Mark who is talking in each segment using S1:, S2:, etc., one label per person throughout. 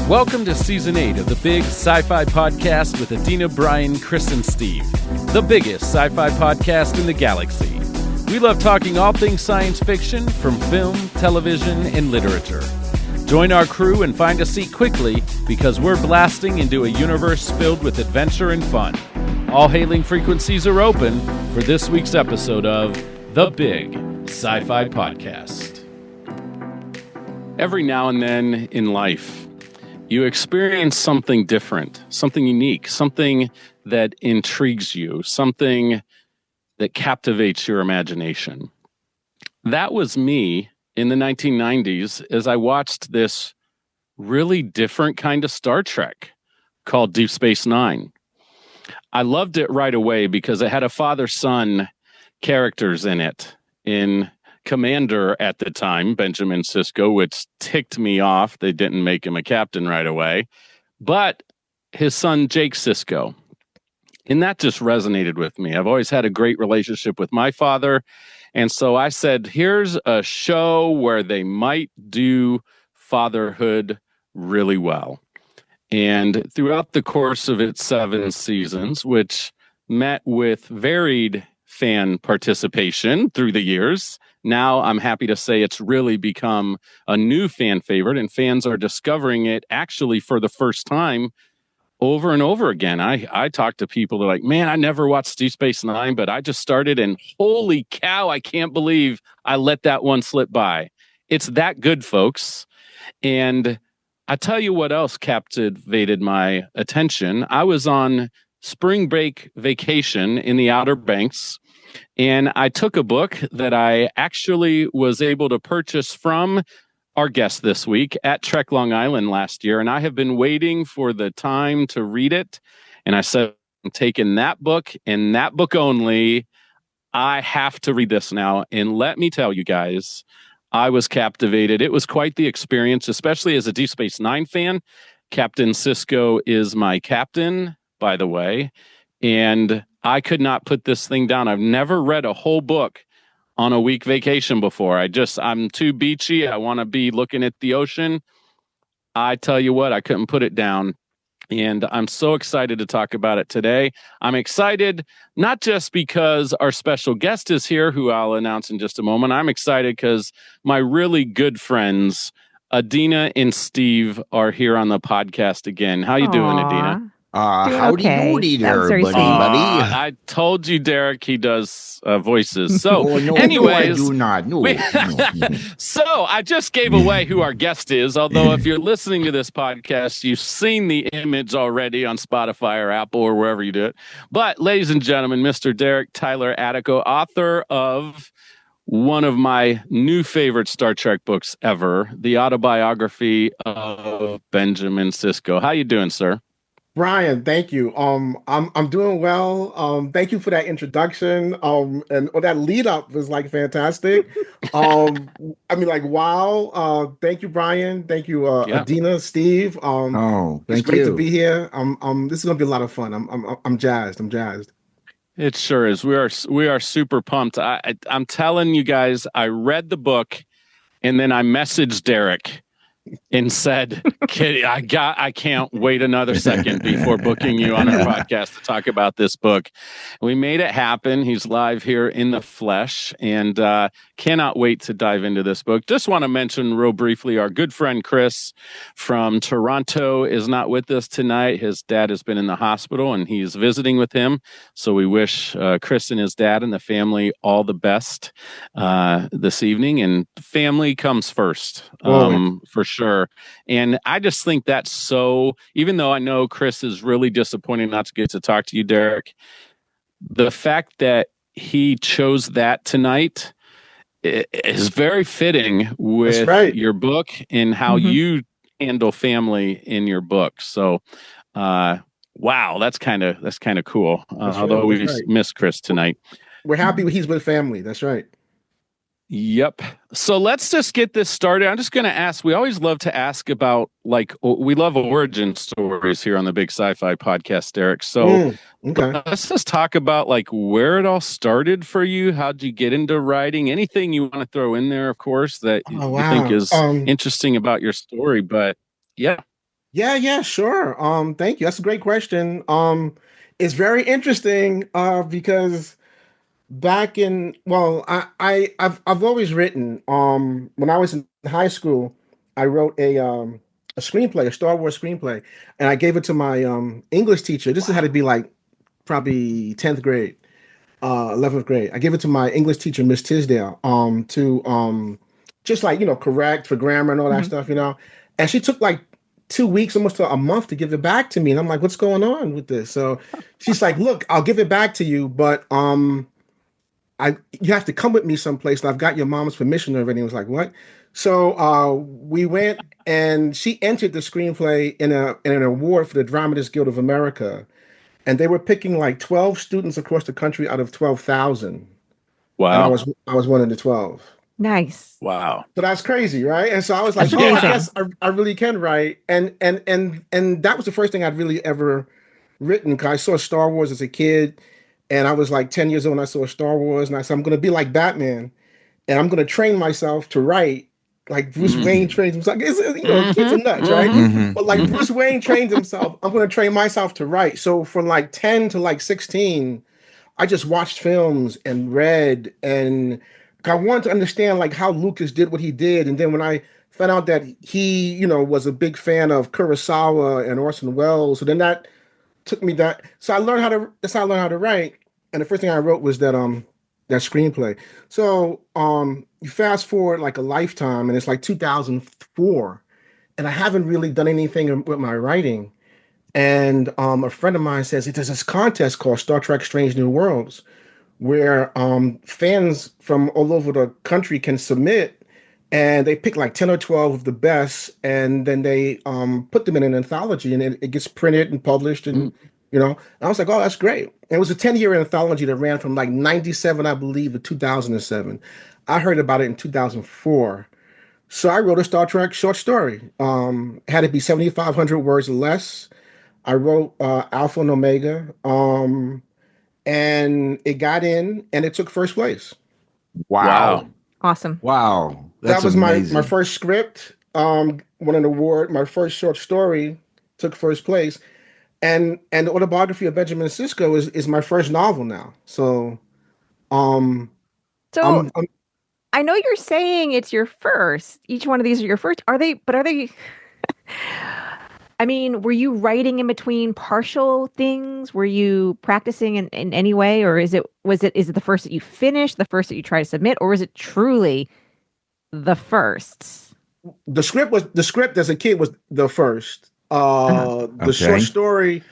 S1: Welcome to Season 8 of the Big Sci-Fi Podcast with Adina, Brian, Cris, and Steve, the biggest sci-fi podcast in the galaxy. We love talking all things science fiction, from film, television, and literature. Join our crew and find a seat quickly, because we're blasting into a universe filled with adventure and fun. All hailing frequencies are open for this week's episode of The Big Sci-Fi Podcast. Every now and then in life, you experience something different, something unique, something that intrigues you, something that captivates your imagination. That was me in the 1990s as I watched this really different kind of Star Trek called Deep Space Nine. I loved it right away because it had a father-son characters in it. In Commander at the time, Benjamin Sisko, which ticked me off. They didn't make him a captain right away. But his son, Jake Sisko. And that just resonated with me. I've always had a great relationship with my father. And so I said, here's a show where they might do fatherhood really well. And throughout the course of its 7 seasons, which met with varied fan participation through the years, now I'm happy to say it's really become a new fan favorite, and fans are discovering it actually for the first time over and over again. I talk to people that are like, man, I never watched Deep Space Nine, but I just started, and holy cow, I can't believe I let that one slip by. It's that good, folks. And I tell you what else captivated my attention. I was on spring break vacation in the Outer Banks, and I took a book that I actually was able to purchase from our guest this week at Trek Long Island last year. And I have been waiting for the time to read it. And I said, I'm taking that book and that book only. I have to read this now. And let me tell you guys, I was captivated. It was quite the experience, especially as a Deep Space Nine fan. Captain Sisko is my captain, by the way. And I could not put this thing down. I've never read a whole book on a week vacation before. I'm too beachy. I want to be looking at the ocean. I tell you what, I couldn't put it down. And I'm so excited to talk about it today. I'm excited not just because our special guest is here, who I'll announce in just a moment. I'm excited because my really good friends, Adina and Steve, are here on the podcast again. How you doing, Adina?
S2: Howdy doody there, buddy.
S1: I told you, Derek, he does voices. So, anyways,
S2: no, I do not. No.
S1: So I just gave away who our guest is. Although if you're listening to this podcast, you've seen the image already on Spotify or Apple or wherever you do it. But, ladies and gentlemen, Mr. Derek Tyler Attico, author of one of my new favorite Star Trek books ever, the Autobiography of Benjamin Sisko. How you doing, sir?
S3: Brian, thank you. I'm doing well. Thank you for that introduction. And that lead up was like fantastic. Wow. Thank you, Brian. Thank you, Adina, Steve.
S2: Thank
S3: it's great
S2: you
S3: to be here. This is gonna be a lot of fun. I'm jazzed.
S1: It sure is. We are super pumped. I'm telling you guys, I read the book, and then I messaged Derek and said, I can't wait another second before booking you on our podcast to talk about this book. We made it happen. He's live here in the flesh, and cannot wait to dive into this book. Just want to mention real briefly, our good friend Cris from Toronto is not with us tonight. His dad has been in the hospital, and he's visiting with him. So we wish Cris and his dad and the family all the best this evening. And family comes first, for sure. And I just think that's so, even though I know Cris is really disappointed not to get to talk to you, Derek, the fact that he chose that tonight is very fitting with your book and how you handle family in your book. So, wow, that's kind of cool. Although we miss Cris tonight.
S3: We're happy he's with family. That's right.
S1: Yep. So let's just get this started. I'm just going to ask, we always love to ask about, we love origin stories here on the Big Sci-Fi Podcast, Derek. So let's just talk about where it all started for you. How'd you get into writing? Anything you want to throw in there, of course, that you think is interesting about your story. But yeah.
S3: Yeah, sure. Thank you. That's a great question. It's very interesting because back in well, I've always written. When I was in high school, I wrote a screenplay, a Star Wars screenplay, and I gave it to my English teacher. This had to be like probably 10th grade, 11th grade. I gave it to my English teacher, Miss Tisdale, to just like correct for grammar and all that
S4: Mhm.
S3: stuff, and she took like 2 weeks, almost to a month, to give it back to me, and I'm like, what's going on with this? So she's like, look, I'll give it back to you, but I you have to come with me someplace, and I've got your mom's permission already. I was like, what? So we went, and she entered the screenplay in an award for the Dramatists Guild of America, and they were picking like 12 students across the country out of 12,000, and
S1: Wow.
S3: I was one of the 12.
S4: Nice.
S1: Wow.
S3: So that's crazy, right? And so I was like,
S4: That's
S3: oh, I
S4: amazing.
S3: guess I really can write, and that was the first thing I'd really ever written, because I saw Star Wars as a kid, and I was like 10 years old when I saw Star Wars, and I said, I'm going to be like Batman, and I'm going to train myself to write like Bruce Wayne trains himself. Kids are nuts, right?
S2: Mhm,
S3: But like
S2: mhm.
S3: Bruce Wayne trains himself, I'm going to train myself to write. So from like 10 to like 16, I just watched films and read, and I wanted to understand like how Lucas did what he did. And then when I found out that he, was a big fan of Kurosawa and Orson Welles, so then that took me that. So I learned how to. That's how I learned how to write. And the first thing I wrote was that screenplay. So you fast forward like a lifetime, and it's like 2004, and I haven't really done anything with my writing. And a friend of mine says there's this contest called Star Trek: Strange New Worlds, where fans from all over the country can submit, and they pick like 10 or 12 of the best, and then they put them in an anthology, and it gets printed and published, and and I was like, oh, that's great. And it was a 10-year anthology that ran from like 97, I believe, to 2007. I heard about it in 2004. So I wrote a Star Trek short story. Had to be 7,500 words or less. I wrote Alpha and Omega, and it got in, and it took first place.
S2: Wow.
S4: Awesome.
S2: Wow.
S3: That
S2: That's
S3: was
S2: amazing.
S3: my first script, won an award. My first short story took first place, and the Autobiography of Benjamin Sisko is my first novel now. So um
S4: So
S3: I'm
S4: I know you're saying it's your first. Each one of these are your first. Are they? But are they? I mean, were you writing in between partial things? Were you practicing in any way, or is it the first that you finished, the first that you try to submit, or is it truly the first?
S3: the script as a kid was the first.
S4: Uh-huh.
S3: The short
S2: Okay.
S3: story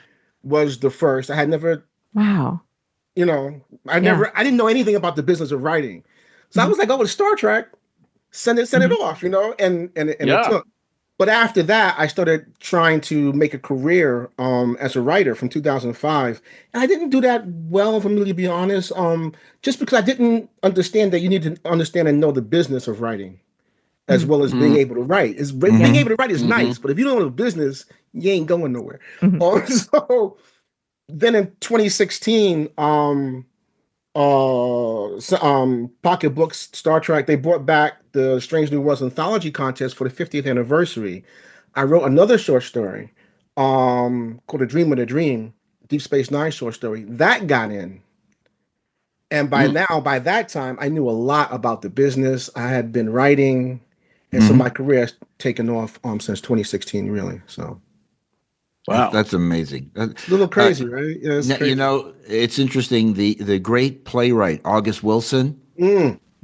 S3: was the first. I had never,
S4: Wow.
S3: you know,
S4: Yeah.
S3: I didn't know anything about the business of writing. So I
S4: Mhm.
S3: was like, oh, it's Star Trek, send it
S4: Mhm.
S3: off, and it
S1: Yeah.
S3: took. But after that, I started trying to make a career as a writer from 2005. And I didn't do that well, if I'm really be honest, just because I didn't understand that you need to understand and know the business of writing as
S4: Mhm.
S3: well as being able to write. Being
S2: Mhm.
S3: able to write is nice, but if you don't know the business, you ain't going nowhere.
S4: Mhm.
S3: So then in 2016, Pocketbooks Star Trek, they brought back the Strange New Worlds anthology contest for the 50th anniversary. I wrote another short story called A Dream of a Dream, Deep Space Nine short story. That got in. And by that time, I knew a lot about the business. I had been writing, and so my
S2: Mhm.
S3: career has taken off since 2016, really. So
S1: Wow.
S2: That's amazing.
S3: it's a little crazy, right? Yeah, it's crazy.
S2: It's interesting. The great playwright August Wilson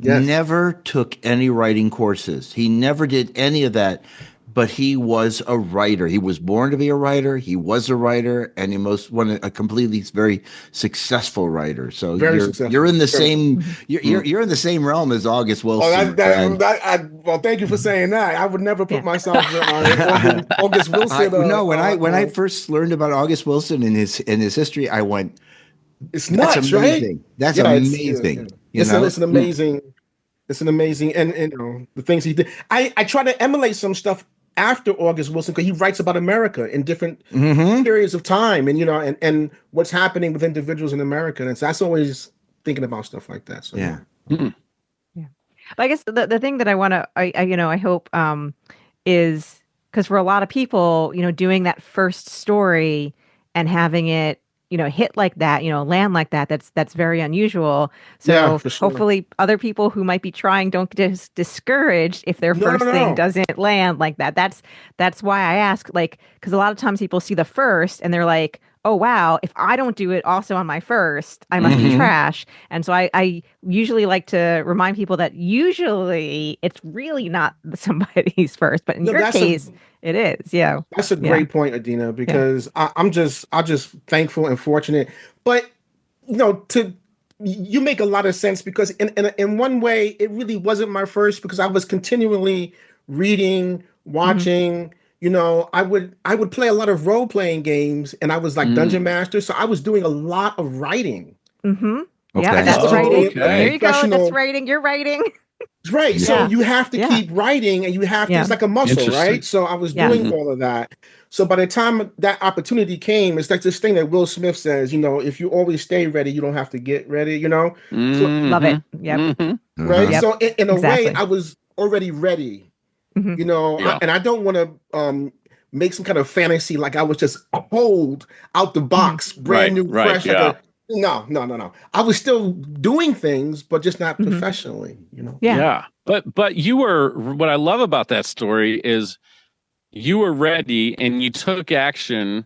S3: Yes,
S2: never took any writing courses. He never did any of that, but he was a writer. He was born to be a writer. He was a writer, and a completely very successful writer. So
S3: very
S2: you're
S3: successful.
S2: in the
S3: Very.
S2: same
S4: Mhm.
S2: you're in the same realm as August
S3: Oh,
S2: Wilson, my friend.
S3: well, thank you for saying that. I would never
S4: Yeah.
S3: put myself on August Wilson.
S2: No, when I first learned about August Wilson and his history, I went,
S3: It's
S2: "That's
S3: nuts, right?
S2: amazing. That's
S3: Yeah, yeah.
S2: amazing." You know?
S3: It's an amazing, and the things he did. I try to emulate some stuff after August Wilson because he writes about America in different
S2: Hmm.
S3: periods of time, and and what's happening with individuals in America, and so that's always thinking about stuff like that. So
S2: Yeah.
S4: Yeah. But I guess the thing that I want to I hope is Because for a lot of people, doing that first story and having it, hit like that, land like that, that's very unusual.
S3: Yeah,
S4: So
S3: for sure.
S4: hopefully other people who might be trying don't get discouraged if their
S3: No,
S4: first
S3: no,
S4: thing
S3: no.
S4: doesn't land like that. That's why I ask, like, because a lot of times people see the first and they're like, oh wow, if I don't do it also on my first, I must be trash. And so I usually like to remind people that usually it's really not somebody's first, but in
S3: No,
S4: your case, it is. Yeah.
S3: that's a
S4: Yeah.
S3: great point, Adina,
S4: Yeah.
S3: because I'm just thankful and fortunate. But to you make a lot of sense because in one way it really wasn't my first because I was continually reading,
S4: Hmm.
S3: watching. I would play a lot of role playing games, and I was like dungeon master, so I was doing a lot of writing.
S4: Hmm. Yeah,
S2: Okay.
S3: I just
S4: that's
S3: wasn't doing
S4: writing.
S3: it like
S4: There
S1: Okay.
S4: you go. That's
S3: professional.
S4: writing. You're writing.
S3: Right. So
S4: Yeah.
S3: you have to
S4: Yeah.
S3: keep writing and you have to,
S4: Yeah.
S3: it's like a muscle,
S1: Interesting.
S3: right? So I was
S4: Yeah.
S3: doing all of that. So by the time that opportunity came, it's like this thing that Will Smith says, if you always stay ready, you don't have to get ready. So,
S4: Love it. Yep.
S3: right.
S4: Yep.
S3: So in a way,
S4: Exactly.
S3: I was already ready,
S4: Hmm.
S1: Yeah.
S3: and I don't want to make some kind of fantasy like I was just pulled out the box, brand
S1: Right,
S3: new,
S1: right,
S3: fresh, like
S1: yeah.
S3: no, no, no, no. I was still doing things, but just not
S4: Mhm.
S3: professionally.
S4: Yeah.
S1: Yeah. But you were, what I love about that story is you were ready and you took action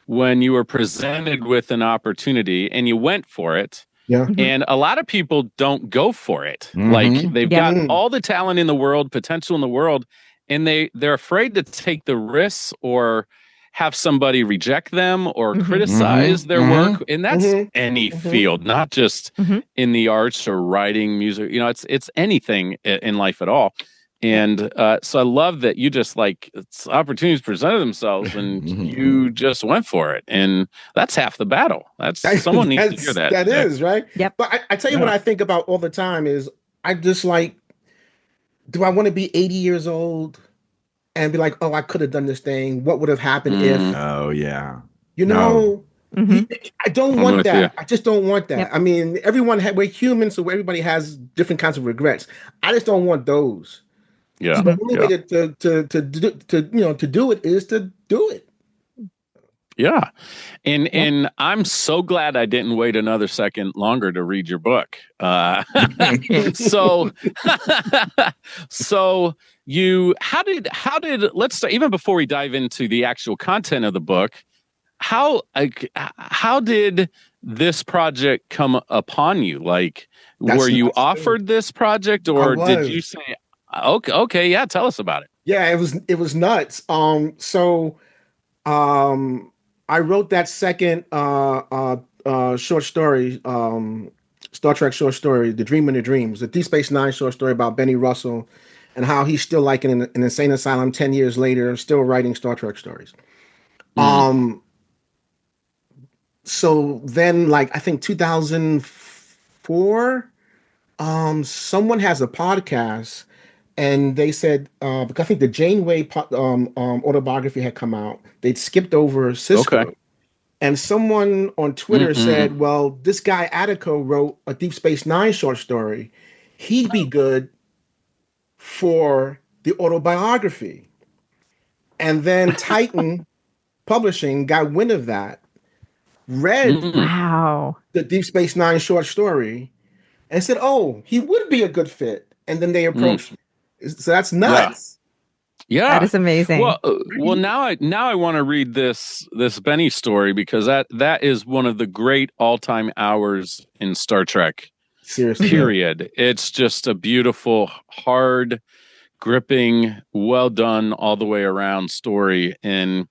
S1: when you were presented with an opportunity and you went for it.
S3: Yeah.
S4: Mhm.
S1: And a lot of people don't go for it. Like they've
S4: Yep.
S1: got
S3: Mm.
S1: all the talent in the world, potential in the world, and they're afraid to take the risks or have somebody reject them or
S4: Mhm.
S1: criticize their work. And that's
S3: Mhm.
S1: any
S3: Mhm.
S1: field, not just
S4: Mhm.
S1: in the arts or writing, music. It's anything in life at all. And so I love that you just opportunities presented themselves and you just went for it. And that's half the battle. Someone needs to hear that
S3: That
S1: today.
S3: is right.
S4: Yep.
S3: But I tell you what
S1: Yeah.
S3: I think about all the time is I just like, do I want to be 80 years old and be like, oh, I could have done this thing. What would have happened if,
S2: Oh yeah.
S3: you
S2: No.
S3: know,
S4: Mhm.
S3: I don't
S1: I'm
S3: want
S1: with you.
S3: that. I just don't want that.
S4: Yep.
S3: I mean, we're human, so everybody has different kinds of regrets. I just don't want those.
S1: Yeah.
S3: So the only
S1: Yeah.
S3: way to do it is to do it.
S1: Yeah. And
S4: Yep.
S1: and I'm so glad I didn't wait another second longer to read your book. So so how did let's start, even before we dive into the actual content of the book, how did this project come upon you? Like,
S3: That's
S1: were you
S3: nuts, too.
S1: offered this project
S3: I
S1: or did you
S3: was.
S1: say, okay, yeah, tell us about it.
S3: Yeah, it was nuts. I wrote that second short story, Star Trek short story, The Dream in the Dreams, the Deep Space Nine short story about Benny Russell and how he's still like in an insane asylum 10 years later, still writing Star Trek stories. So then, like, I think 2004, someone has a podcast and they said, because I think the Janeway autobiography had come out, they'd skipped over Sisko.
S1: Okay.
S3: And someone on Twitter said, well, this guy Attico wrote a Deep Space Nine short story. He'd be good for the autobiography. And then Titan Publishing got wind of that, read
S4: Wow.
S3: the Deep Space Nine short story, and said, oh, he would be a good fit. And then they approached me. So that's nuts.
S1: Yeah.
S4: That is amazing.
S1: Well, now I want to read this Benny story because that is one of the great all-time hours in Star Trek.
S3: Seriously.
S1: Period. It's just a beautiful, hard, gripping, well done all the way around story. And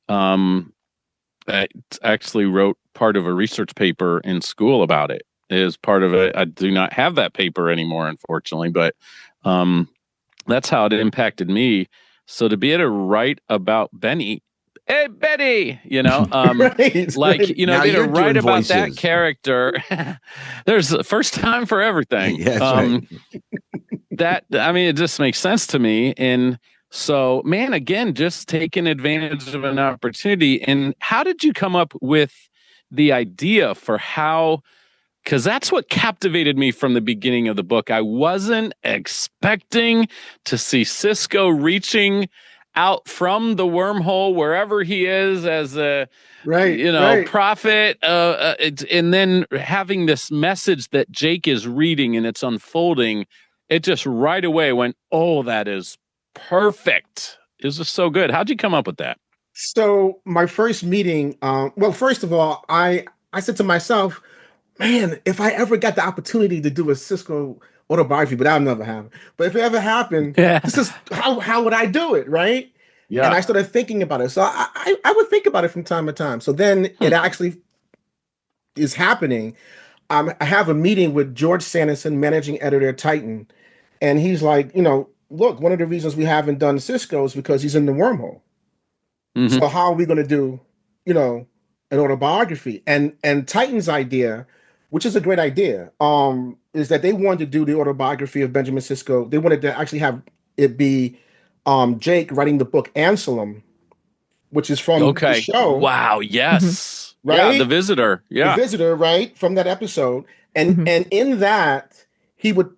S1: I actually wrote part of a research paper in school about it. As part of it, I do not have that paper anymore, unfortunately, but that's how it impacted me. So to be able to write about Benny, hey Benny,
S3: Right,
S1: like
S3: right.
S1: be
S2: Now
S1: able to
S2: you're
S1: write
S2: doing
S1: about that
S2: voices.
S1: character. There's a first time for everything.
S2: Yeah, that's right.
S1: It just makes sense to me. And so, man, again, just taking advantage of an opportunity. And how did you come up with the idea for how? Because that's what captivated me from the beginning of the book. I wasn't expecting to see Sisko reaching out from the wormhole, wherever he is, as a
S3: right.
S1: prophet, and then having this message that Jake is reading and it's unfolding, it just right away went, oh, that is perfect. It was just so good. How'd you come up with that?
S3: So my first meeting, well, first of all, I said to myself, man, if I ever got the opportunity to do a Sisko autobiography, but that'll never happen. But if it ever happened, this is how would I do it, right?
S1: Yeah.
S3: And I started thinking about it. So I would think about it from time to time. So then it actually is happening. I have a meeting with George Sanderson, managing editor at Titan, and he's like, look, one of the reasons we haven't done Sisko is because he's in the wormhole.
S1: Mm-hmm.
S3: So how are we going to do, an autobiography? And Titan's idea, which is a great idea, is that they wanted to do the autobiography of Benjamin Sisko. They wanted to actually have it be Jake writing the book Anselm, which is from the show.
S1: Wow, yes.
S3: Right?
S1: Yeah, The Visitor. Yeah.
S3: The Visitor, right? From that episode. And and in that,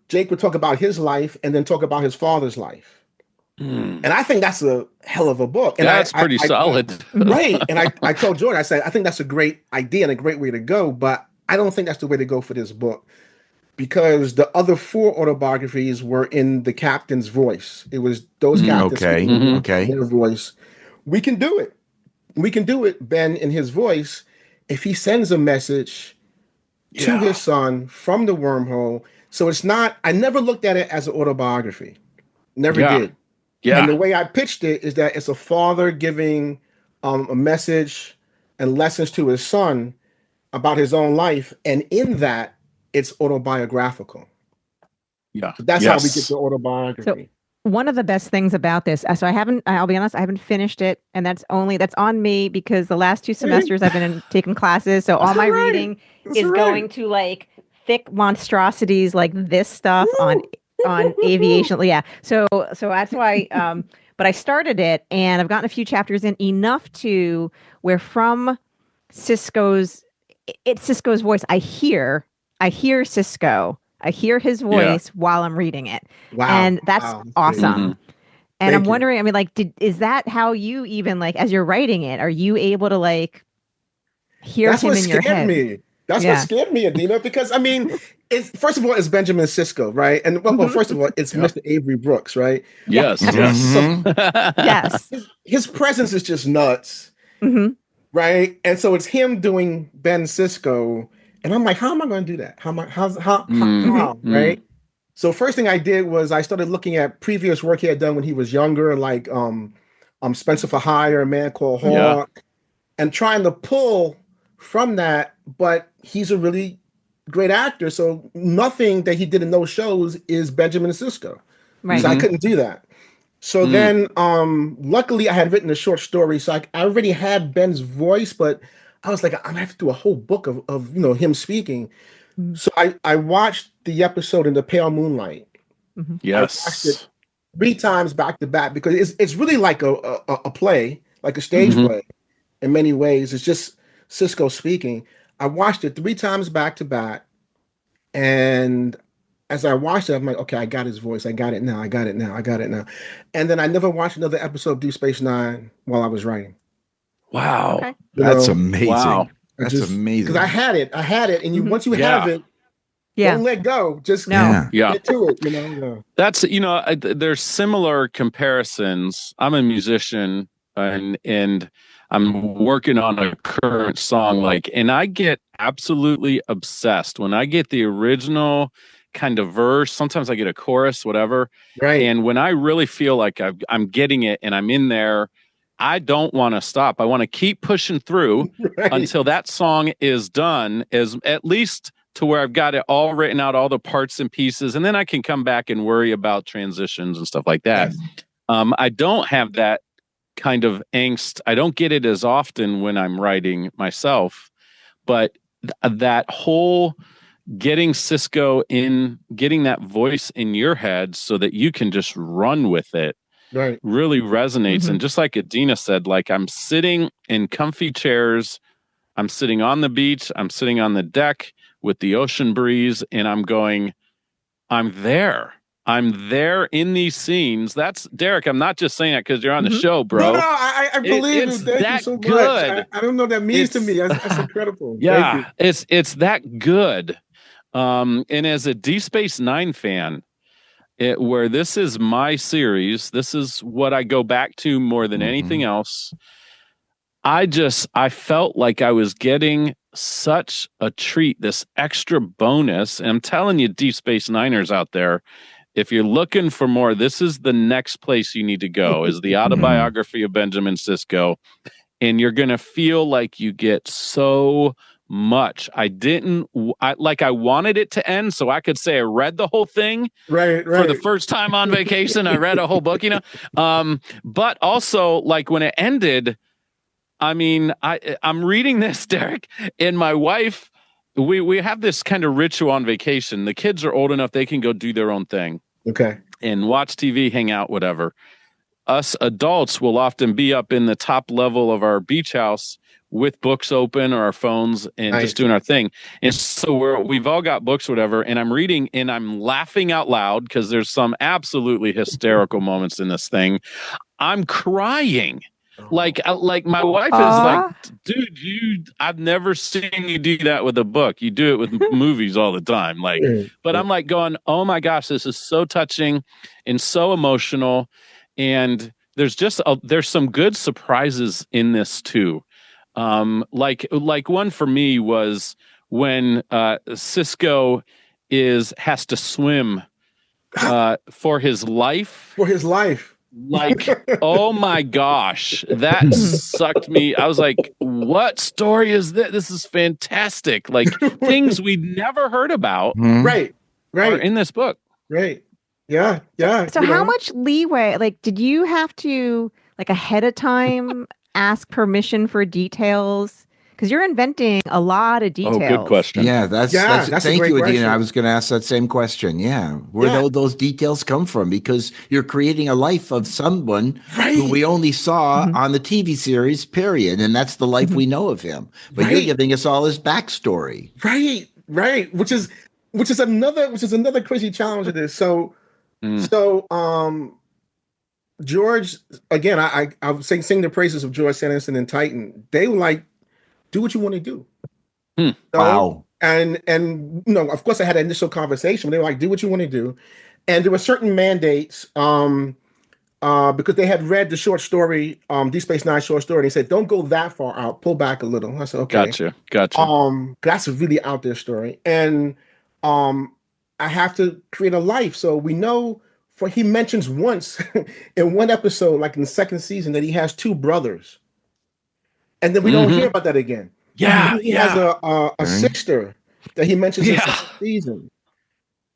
S3: Jake would talk about his life and then talk about his father's life. And I think that's a hell of a book. And
S1: that's pretty solid.
S3: Right. And I told George, I said, I think that's a great idea and a great way to go, but I don't think that's the way to go for this book, because the other 4 autobiographies were in the captain's voice. It was those captains.
S2: Okay.
S3: Their voice. We can do it. We can do it, Ben, in his voice, if he sends a message to his son from the wormhole. So it's not, I never looked at it as an autobiography. Never did.
S1: Yeah.
S3: And the way I pitched it is that it's a father giving a message and lessons to his son about his own life. And in that, it's autobiographical.
S1: Yeah.
S3: So that's how we get to autobiography.
S4: So one of the best things about this, I'll be honest, I haven't finished it. And that's on me because the last 2 semesters I've been taking classes. So all my reading is going to like thick monstrosities like this stuff on aviation. Yeah. So that's why, but I started it and I've gotten a few chapters in, enough to where from Sisko's voice, I hear Sisko. I hear his voice while I'm reading it. Wow. And that's awesome. And
S3: Thank
S4: I'm
S3: you.
S4: wondering, I mean, like, is that how you even, like, as you're writing it, are you able to like hear him in your head?
S3: That's what scared me, Adina, because I mean, first of all, it's Benjamin Sisko, right? And well, first of all, it's Mr. Avery Brooks, right?
S1: Yes.
S3: So,
S4: Yes.
S3: his presence is just nuts, right? And so it's him doing Ben Sisko, and I'm like, how am I going to do that? How? Right? So first thing I did was I started looking at previous work he had done when he was younger, like Spencer for Hire, A Man Called Hawk, and trying to pull from that, but he's a really great actor, so nothing that he did in those shows is Benjamin Sisko. Right. So I couldn't do that. So then, luckily, I had written a short story, so I already had Ben's voice, but I was like, I'm gonna have to do a whole book of him speaking. So I watched the episode in the pale moonlight.
S1: Yes.
S3: I watched it 3 times back to back because it's really like a play, like a stage play in many ways. It's just Sisko speaking. I watched it 3 times back to back, and as I watched it, I'm like, okay, I got his voice. I got it now. And then I never watched another episode of Deep Space Nine while I was writing.
S1: Wow.
S4: Okay.
S2: That's amazing.
S1: Wow.
S2: That's amazing.
S3: Because I had it, and once you have it, don't let go. Just get to it.
S1: That's there's similar comparisons. I'm a musician, and I'm working on a current song, and I get absolutely obsessed when I get the original kind of verse. Sometimes I get a chorus, whatever.
S3: Right.
S1: And when I really feel like I'm getting it and I'm in there, I don't want to stop. I want to keep pushing through until that song is done, at least to where I've got it all written out, all the parts and pieces, and then I can come back and worry about transitions and stuff like that. I don't have that kind of angst. I don't get it as often when I'm writing myself, but that whole getting Sisko in, getting that voice in your head so that you can just run with it, really resonates. And just like Adina said, like, I'm sitting in comfy chairs, I'm sitting on the beach, I'm sitting on the deck with the ocean breeze, and I'm going, I'm there. I'm there in these scenes. That's Derek. I'm not just saying that because you're on the show, bro.
S3: No, I believe
S1: it's
S3: you. Thank you
S1: that
S3: so
S1: good.
S3: much. I don't know what that means to me. That's incredible.
S1: Yeah,
S3: Thank you.
S1: it's that good. And as a Deep Space Nine fan, where this is my series, this is what I go back to more than anything else. I felt like I was getting such a treat, this extra bonus. And I'm telling you, Deep Space Niners out there, if you're looking for more, this is the next place you need to go, is the Autobiography of Benjamin Sisko. And you're going to feel like you get so much. I wanted it to end so I could say I read the whole thing.
S3: Right.
S1: For the first time on vacation, I read a whole book, but also like when it ended, I mean, I'm reading this, Derek, and my wife, we have this kind of ritual on vacation. The kids are old enough, they can go do their own thing.
S3: Okay.
S1: And watch TV, hang out, whatever. Us adults will often be up in the top level of our beach house with books open or our phones and just doing our thing. And so we've all got books, whatever. And I'm reading and I'm laughing out loud because there's some absolutely hysterical moments in this thing. I'm crying. Like my wife is like, dude, I've never seen you do that with a book. You do it with movies all the time. But I'm like going, oh my gosh, this is so touching and so emotional. And there's some good surprises in this too. Like one for me was when Sisko has to swim for his life.
S3: For his life.
S1: Like, oh my gosh, that sucked me. I was like, what story is this? This is fantastic. Like things we'd never heard about.
S3: Right.
S1: Are in this book.
S3: Right. Yeah.
S4: So how much leeway, like, did you have to, like, ahead of time ask permission for details? Because you're inventing a lot of details.
S1: Oh, good question.
S2: Yeah, that's thank you, Adina. I was going to ask that same question. Yeah, where those details come from? Because you're creating a life of someone who we only saw on the TV series, period, and that's the life we know of him. But you're giving us all his backstory.
S3: Right. Which is another crazy challenge of this. So George, again, I was sing the praises of George Sanderson and Titan. They were like, do what you want to do.
S2: Wow.
S3: And of course I had an initial conversation. They were like, do what you want to do. And there were certain mandates because they had read the short story, Deep Space Nine short story. And they said, don't go that far out, pull back a little. I said, okay.
S1: Gotcha.
S3: That's a really out there story. And I have to create a life. So we know he mentions once in one episode, like in the second season, that he has two brothers. And then we don't hear about that again.
S1: Yeah,
S3: he has a sister that he mentions in the second season.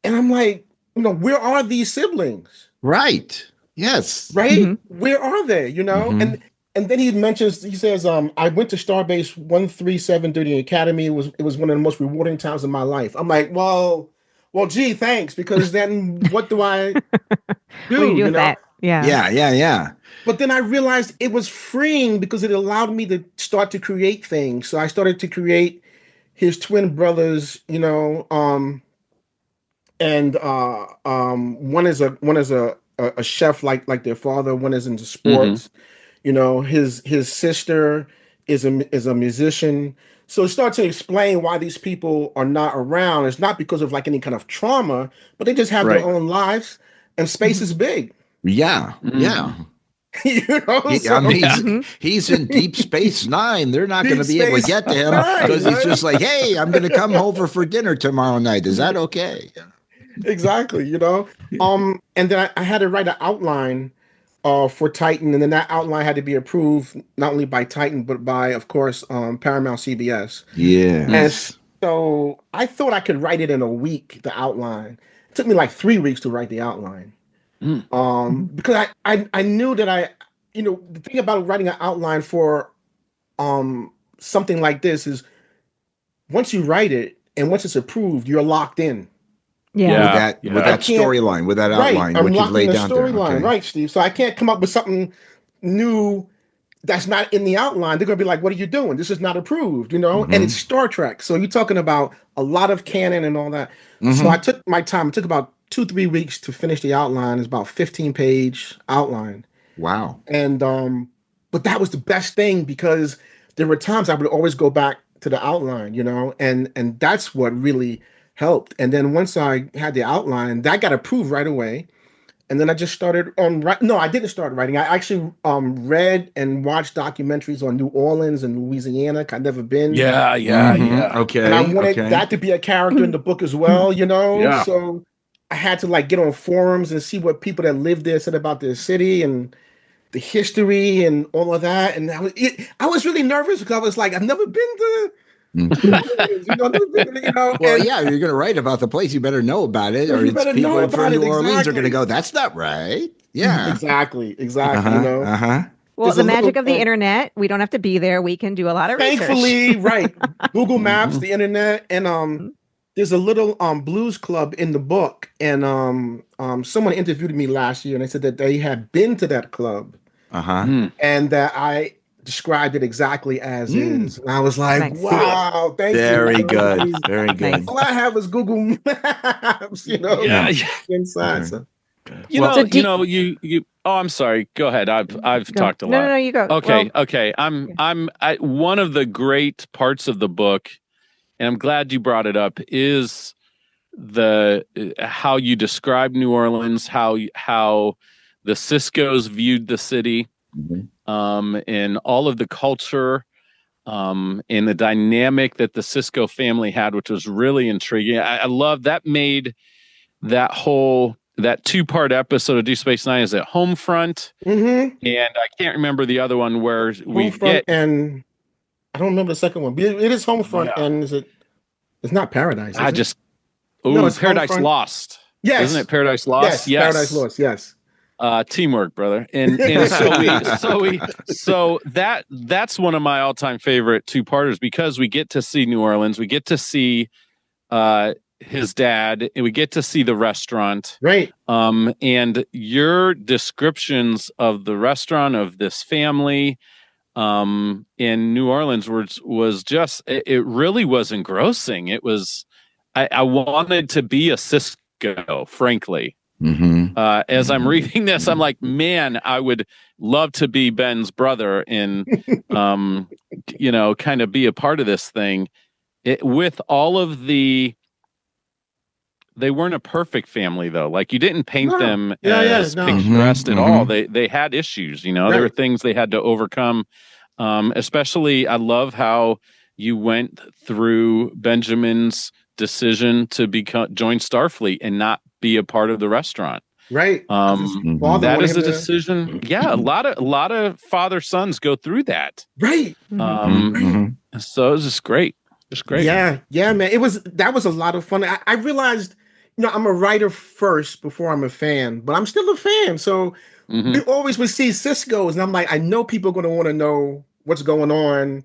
S3: And I'm like, where are these siblings?
S2: Right. Yes.
S3: Right? Where are they? And then he says, I went to Starbase 137 during the academy. It was one of the most rewarding times of my life. I'm like, well, gee, thanks, because then what do I do?
S4: What do you do with that?
S2: Yeah.
S3: But then I realized it was freeing because it allowed me to start to create things. So I started to create his twin brothers, and one is a chef like their father. One is into sports. His sister is a musician. So it starts to explain why these people are not around. It's not because of like any kind of trauma, but they just have their own lives, and space is big.
S2: Yeah. He's in Deep Space Nine. They're not going to be able to get to him because he's just like, hey, I'm going to come over for dinner tomorrow night. Is that okay?
S3: Exactly. And then I had to write an outline for Titan, and then that outline had to be approved not only by Titan but by, of course, Paramount CBS.
S2: Yeah.
S3: And so I thought I could write it in a week. The outline. It took me like 3 weeks to write the outline. Because I knew that the thing about writing an outline for something like this is once you write it and once it's approved, you're locked in.
S2: With that storyline, with that outline,
S3: I'm
S2: which you've laid down there.
S3: Storyline, right, Steve? So I can't come up with something new that's not in the outline, they're gonna be like, "What are you doing? This is not approved," you know. And it's Star Trek, so you're talking about a lot of canon and all that. So I took my time. It took about 2-3 weeks to finish the outline. It's about 15-page outline.
S2: Wow.
S3: And but that was the best thing because there were times I would always go back to the outline, you know, and that's what really helped. And then once I had the outline, that got approved right away. And then I just started no, I didn't start writing. I actually read and watched documentaries on New Orleans and Louisiana. I'd never been.
S1: Yeah.
S2: Okay.
S3: And I wanted that to be a character in the book as well, you know.
S1: Yeah.
S3: So I had to like get on forums and see what people that lived there said about their city and the history and all of that. And I was really nervous because I was like, I've never been to. You know,
S2: well, yeah, you're going to write about the place. You better know about it, or it's people from New Orleans are going to go, "That's not right." Yeah,
S3: exactly. You know,
S4: well, the magic of the internet. We don't have to be there. We can do a lot of
S3: thankfully,
S4: research.
S3: right? Google Maps, the internet, and there's a little blues club in the book, and someone interviewed me last year, and they said that they had been to that club, and that I described it exactly as is. And I was like, wow, thank you.
S2: Very good. Very good.
S3: Nice. All I have is Google Maps, you know.
S1: Yeah.
S3: Inside. So.
S1: You oh, I'm sorry. Go ahead. I've talked a lot.
S4: No, you go.
S1: Okay. One of the great parts of the book, and I'm glad you brought it up, is how you describe New Orleans, how the Siskos viewed the city. And all of the culture and the dynamic that the Sisko family had, which was really intriguing. I love that. Made that 2-part episode of Deep Space Nine is at Homefront, and I can't remember the other one where we get.
S3: And I don't remember the second one. But it is Homefront, and it's not Paradise.
S1: It's Paradise
S3: Homefront.
S1: Lost.
S3: Yes,
S1: isn't it Paradise Lost?
S3: Yes, Paradise Lost. Yes.
S1: Teamwork, brother. And so that's one of my all-time favorite 2-parters because we get to see New Orleans, we get to see his dad, and we get to see the restaurant.
S3: Right.
S1: And your descriptions of the restaurant, of this family in New Orleans was just, it really was engrossing. It was, I wanted to be a Sisko, frankly. As I'm reading this, I'm like, man, I would love to be Ben's brother and, kind of be a part of this thing. With all of they weren't a perfect family, though. Like, you didn't paint them as picturesque at all. They had issues, There were things they had to overcome. Especially, I love how you went through Benjamin's decision to join Starfleet and not be a part of the restaurant.
S3: Right.
S1: That is a decision. Yeah, a lot of father sons go through that.
S3: Right.
S1: So it was just great. It's great.
S3: Yeah, man. That was a lot of fun. I realized, I'm a writer first before I'm a fan, but I'm still a fan. So we always would see Siskos, and I'm like, I know people are going to want to know what's going on.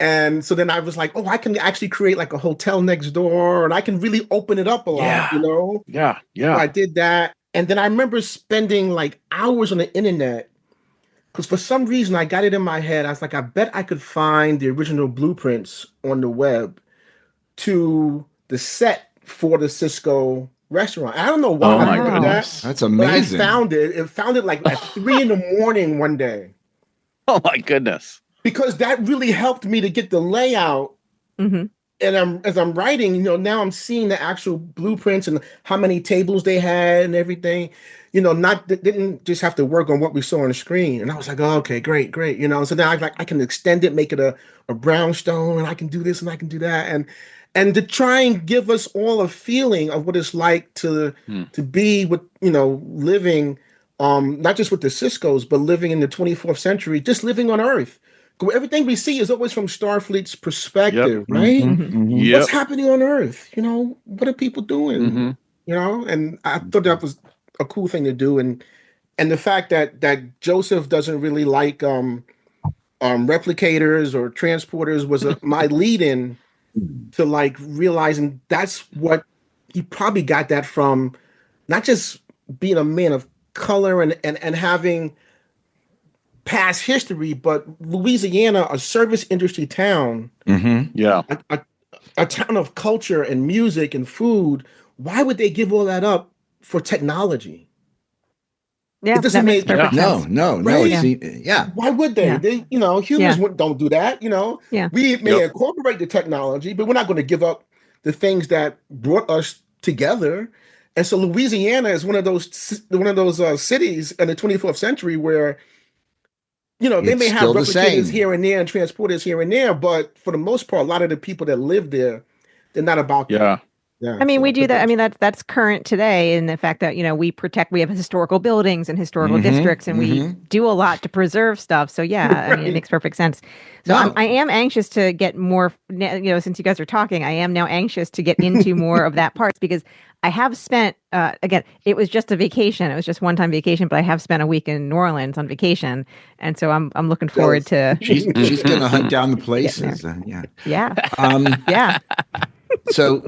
S3: And so then I was like, oh, I can actually create like a hotel next door, and I can really open it up a lot,
S1: Yeah.
S3: So I did that. And then I remember spending like hours on the internet because for some reason I got it in my head. I was like, I bet I could find the original blueprints on the web to the set for the Sisko restaurant. I don't know why I did that.
S2: That's amazing.
S3: But I found it. It found it like at 3 a.m. one day.
S1: Oh my goodness.
S3: Because that really helped me to get the layout. And as I'm writing, now I'm seeing the actual blueprints and how many tables they had and everything. Didn't just have to work on what we saw on the screen. And I was like, oh, okay, great. So now I can extend it, make it a brownstone, and I can do this and I can do that. And to try and give us all a feeling of what it's like to be with, living, not just with the Siskos, but living in the 24th century, just living on Earth. Everything we see is always from Starfleet's perspective, right? What's happening on Earth? What are people doing? And I thought that was a cool thing to do. And the fact that Joseph doesn't really like replicators or transporters was my lead-in to like realizing that's what he probably got that from, not just being a man of color and having past history, but Louisiana, a service industry town,
S1: Yeah.
S3: a town of culture and music and food. Why would they give all that up for technology?
S4: Yeah,
S3: It doesn't
S4: that makes
S3: make
S4: perfect sense.
S2: No.
S3: Right?
S2: Yeah.
S3: Why would they?
S4: Yeah.
S3: They, humans don't do that.
S4: Yeah.
S3: We may incorporate the technology, but we're not going to give up the things that brought us together. And so Louisiana is one of those cities in the 24th century where they may have replicators here and there and transporters here and there, but for the most part, a lot of the people that live there, they're not about that. Yeah,
S4: I mean, we do that. I mean, that's current today in the fact that, we have historical buildings and historical districts, and we do a lot to preserve stuff. So, yeah, I mean, it makes perfect sense. So I am anxious to get more, since you guys are talking, I am now anxious to get into more of that part, because I have spent, again, it was just a vacation. It was just one-time vacation, but I have spent a week in New Orleans on vacation. And so I'm looking forward to.
S2: She's going to hunt down the places.
S4: Yeah.
S2: So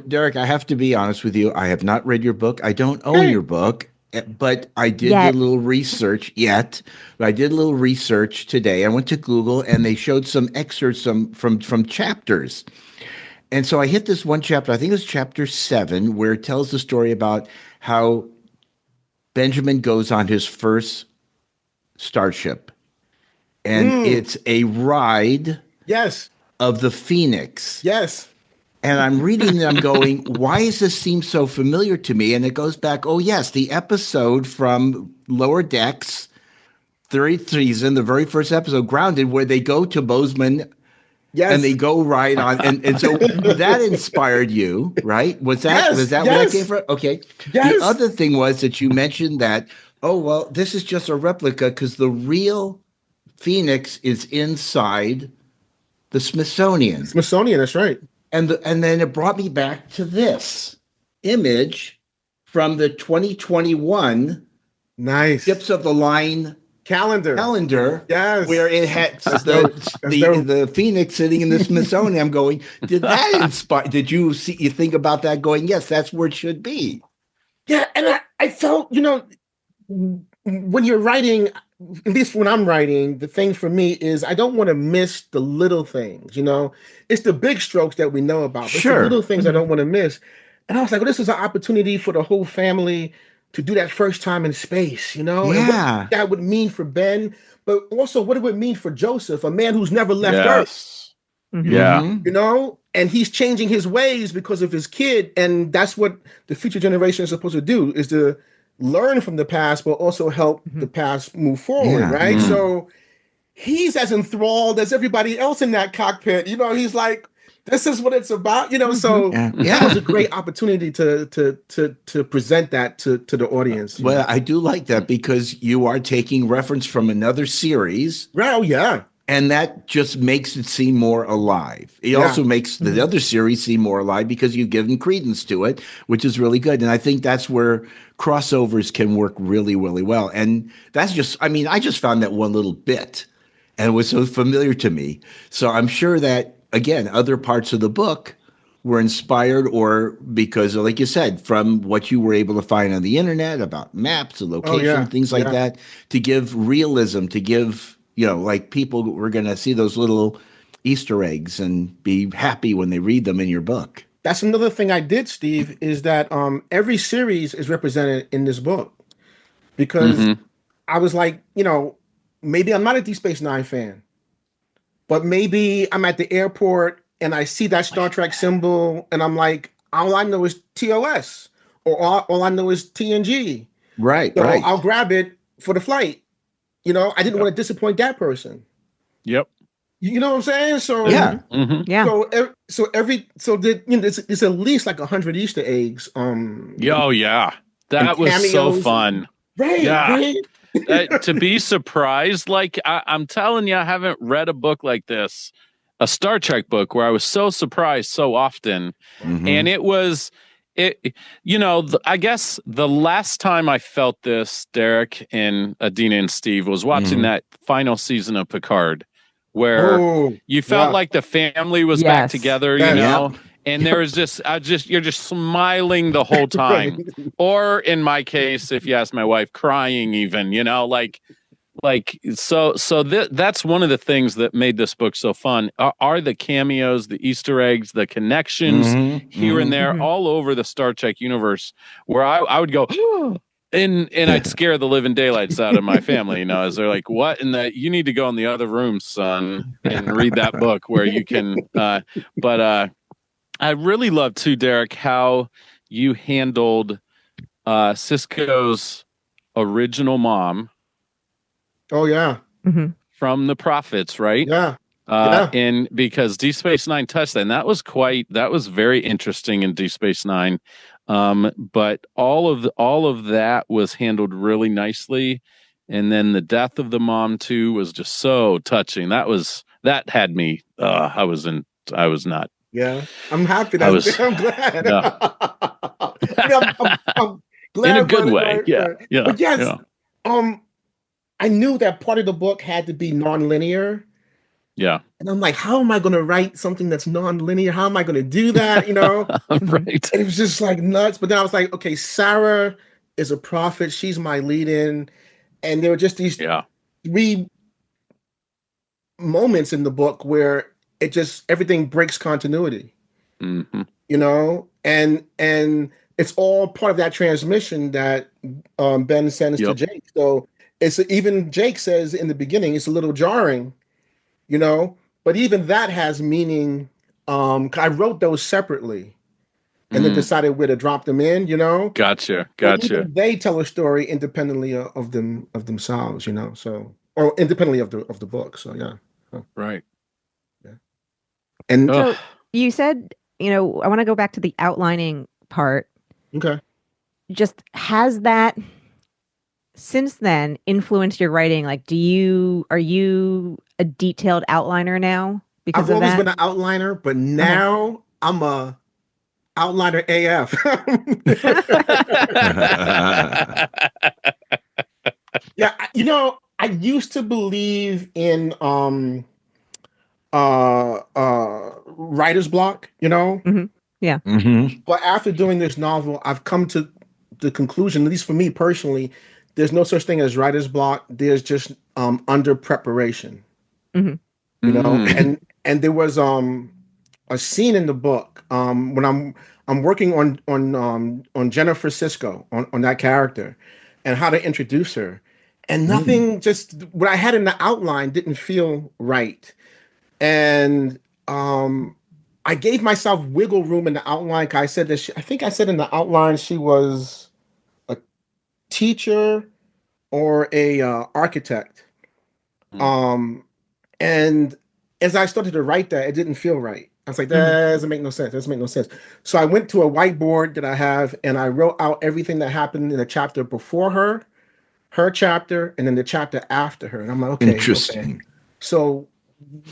S2: Derek, I have to be honest with you. I have not read your book. I don't own your book, but I did do a little research But I did a little research today. I went to Google and they showed some excerpts from chapters. And so I hit this one chapter, I think it was chapter 7, where it tells the story about how Benjamin goes on his first starship. And it's a ride of the Phoenix.
S3: Yes.
S2: And I'm reading and I'm going, why does this seem so familiar to me? And it goes back, oh, yes, the episode from Lower Decks, third season, the very first episode, Grounded, where they go to Bozeman and they go ride on. And so that inspired you, right? Was that where that came from? Okay.
S3: Yes.
S2: The other thing was that you mentioned that, this is just a replica because the real Phoenix is inside the Smithsonian.
S3: Smithsonian, that's right.
S2: And then it brought me back to this image from the 2021 Ships of the Line calendar.
S3: Yes.
S2: Where it had the Phoenix sitting in the Smithsonian. I'm going, did that inspire? Did you think about that going, yes, that's where it should be?
S3: Yeah. And I felt, when you're writing, at least when I'm writing, the thing for me is I don't want to miss the little things, It's the big strokes that we know about. But it's the little things I don't want to miss. And I was like, this is an opportunity for the whole family to do that first time in space, and what that would mean for Ben, but also what it would mean for Joseph, a man who's never left Earth. And he's changing his ways because of his kid. And that's what the future generation is supposed to do, is to learn from the past, but also help the past move forward, right? So he's as enthralled as everybody else in that cockpit. He's like, this is what it's about, So that was a great opportunity to present that to the audience.
S2: Well, I do like that because you are taking reference from another series.
S3: Right, yeah.
S2: And that just makes it seem more alive. It also makes the other series seem more alive because you've given credence to it, which is really good. And I think that's where crossovers can work really, really well. And that's just, I just found that one little bit and it was so familiar to me. So I'm sure that, again, other parts of the book were inspired or because, like you said, from what you were able to find on the internet about maps and location, things like that, to give realism, to give, like people were going to see those little Easter eggs and be happy when they read them in your book.
S3: That's another thing I did, Steve, is that every series is represented in this book because I was like, maybe I'm not a Deep Space Nine fan, but maybe I'm at the airport and I see that Star Trek symbol and I'm like, all I know is TOS or all I know is TNG.
S2: Right,
S3: so I'll grab it for the flight. I didn't want to disappoint that person.
S1: Yep.
S3: You know what I'm saying? So So there's at least like 100 Easter eggs.
S1: That was so fun.
S3: Right.
S1: Right. To be surprised, like I'm telling you, I haven't read a book like this, a Star Trek book, where I was so surprised so often, and it was. I guess the last time I felt this, Derek and Adina and Steve, was watching that final season of Picard, where you felt like the family was back together, and there was you're just smiling the whole time. Or in my case, if you ask my wife, crying even, That's one of the things that made this book so fun are the cameos, the Easter eggs, the connections here and there all over the Star Trek universe, where I would go and I'd scare the living daylights out of my family, as they're like, what? And that you need to go in the other room, son, and read that book where you can but I really love too, Derek, how you handled Sisko's original mom.
S3: Oh yeah.
S1: From the Prophets, right?
S3: Yeah.
S1: And because Deep Space Nine touched that, and that was very interesting in Deep Space Nine. But all of that was handled really nicely. And then the death of the mom too was just so touching. That had me. I was not.
S3: Yeah, I'm happy. I'm glad.
S1: Yeah.
S3: I'm glad
S1: in a good way.
S3: Right.
S1: Yeah.
S3: But yes, I knew that part of the book had to be non-linear.
S1: Yeah.
S3: And I'm like, how am I going to write something that's non-linear? How am I going to do that?
S1: Right.
S3: And it was just like nuts. But then I was like, okay, Sarah is a prophet. She's my lead-in. And there were just these 3 moments in the book where everything breaks continuity. And it's all part of that transmission that Ben sends to Jake. So even Jake says in the beginning, it's a little jarring, but even that has meaning. I wrote those separately and then decided where to drop them in,
S1: Gotcha.
S3: Even they tell a story independently of themselves, or independently of the book. So yeah.
S1: Right.
S3: Yeah. And
S4: so you said, I want to go back to the outlining part.
S3: Okay.
S4: Just has that since then influenced your writing? Like, are you a detailed outliner now because
S3: I've
S4: of
S3: always
S4: that?
S3: been an outliner, but now I'm a outliner AF. Yeah, I used to believe in writer's block,
S4: Yeah.
S3: But after doing this novel, I've come to the conclusion, at least for me personally, there's no such thing as writer's block. There's just under preparation. And there was a scene in the book when I'm working on Jennifer Sisko, on that character and how to introduce her. And nothing, just what I had in the outline didn't feel right. And I gave myself wiggle room in the outline. I said that I think I said in the outline she was a teacher or a architect. And as I started to write that, it didn't feel right. I was like, that doesn't make no sense. That doesn't make no sense. So I went to a whiteboard that I have and I wrote out everything that happened in the chapter before her chapter, and then the chapter after her. And I'm like, okay.
S2: Interesting.
S3: Okay. So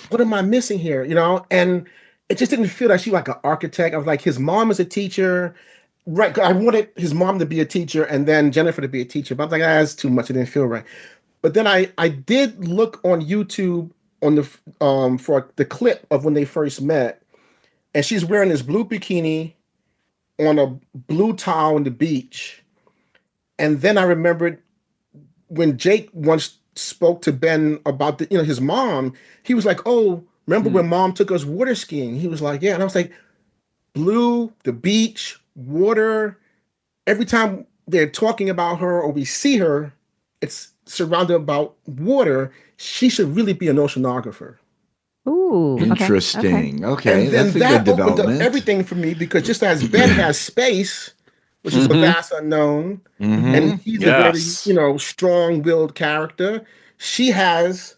S3: what am I missing here? And it just didn't feel like she was like an architect. I was like, his mom is a teacher. Right. I wanted his mom to be a teacher and then Jennifer to be a teacher. But I was like, that's too much. It didn't feel right. But then I did look on YouTube on the for the clip of when they first met. And she's wearing this blue bikini on a blue towel on the beach. And then I remembered when Jake once spoke to Ben about his mom, he was like, oh, remember when mom took us water skiing? He was like, yeah. And I was like, blue, the beach, water. Every time they're talking about her or we see her, it's surrounded about water. She should really be an oceanographer.
S4: Ooh,
S2: interesting. Okay,
S3: and then
S2: that's a
S3: that
S2: good
S3: opened
S2: development.
S3: up everything for me, because just as Ben has space, which is a vast unknown, and he's a very strong-willed character, she has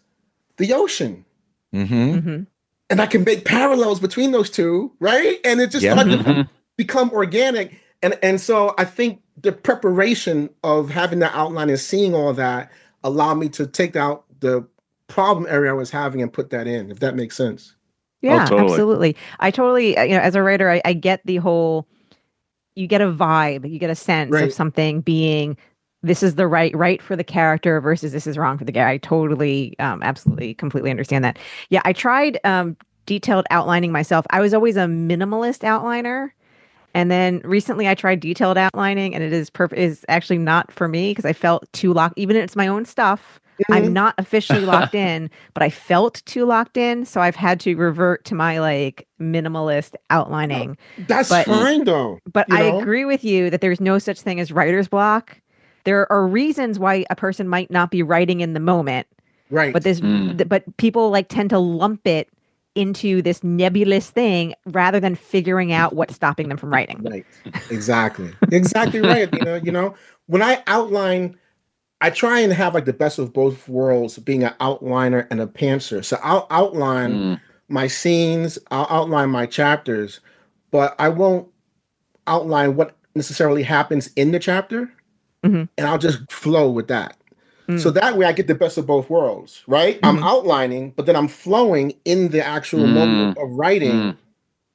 S3: the ocean. And I can make parallels between those two, right? And it just started to become organic. And so I think the preparation of having that outline and seeing all that allowed me to take out the problem area I was having and put that in, if that makes sense.
S4: Yeah,
S1: totally.
S4: Absolutely. I totally, as a writer, I get the whole, you get a vibe, you get a sense of something being, this is the right for the character versus this is wrong for the guy. I totally, absolutely, completely understand that. Yeah, I tried detailed outlining myself. I was always a minimalist outliner. And then recently I tried detailed outlining, and it is actually not for me because I felt too locked. Even if it's my own stuff, I'm not officially locked in, but I felt too locked in, so I've had to revert to my like minimalist outlining.
S3: That's fine though.
S4: But I agree with you that there's no such thing as writer's block. There are reasons why a person might not be writing in the moment.
S3: Right.
S4: But but people like tend to lump it into this nebulous thing rather than figuring out what's stopping them from writing.
S3: Right. Exactly. Exactly right. You know, when I outline, I try and have like the best of both worlds, being an outliner and a pantser. So I'll outline my scenes, I'll outline my chapters, but I won't outline what necessarily happens in the chapter. And I'll just flow with that. So that way I get the best of both worlds, right? I'm outlining, but then I'm flowing in the actual moment of writing.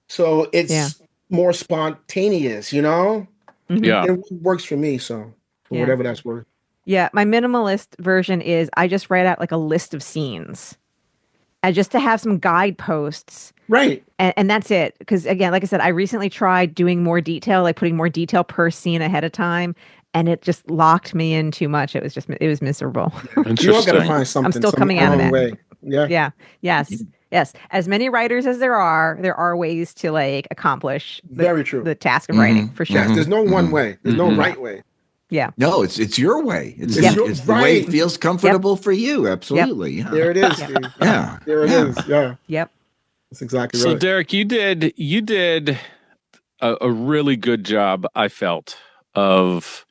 S3: So it's more spontaneous, you know?
S1: Yeah.
S3: It works for me, so for whatever that's worth.
S4: Yeah, my minimalist version is I just write out like a list of scenes. And just to have some guideposts.
S3: Right.
S4: And that's it. Because again, like I said, I recently tried doing more detail, like putting more detail per scene ahead of time. And it just locked me in too much. It was miserable.
S3: You all got to find something.
S4: I'm still coming out of that.
S3: Way. Yeah.
S4: Yeah. Yes. As many writers as there are ways to like accomplish the task of writing for sure.
S3: Yes, there's no one way. There's no right way.
S4: Yeah.
S2: No, it's your way. It's the way it feels comfortable for you. Absolutely.
S3: Yeah. There it is, Steve.
S2: Yeah.
S3: There it is. Yeah.
S4: Yep.
S3: That's exactly right.
S1: So Derek, you did a really good job, I felt, of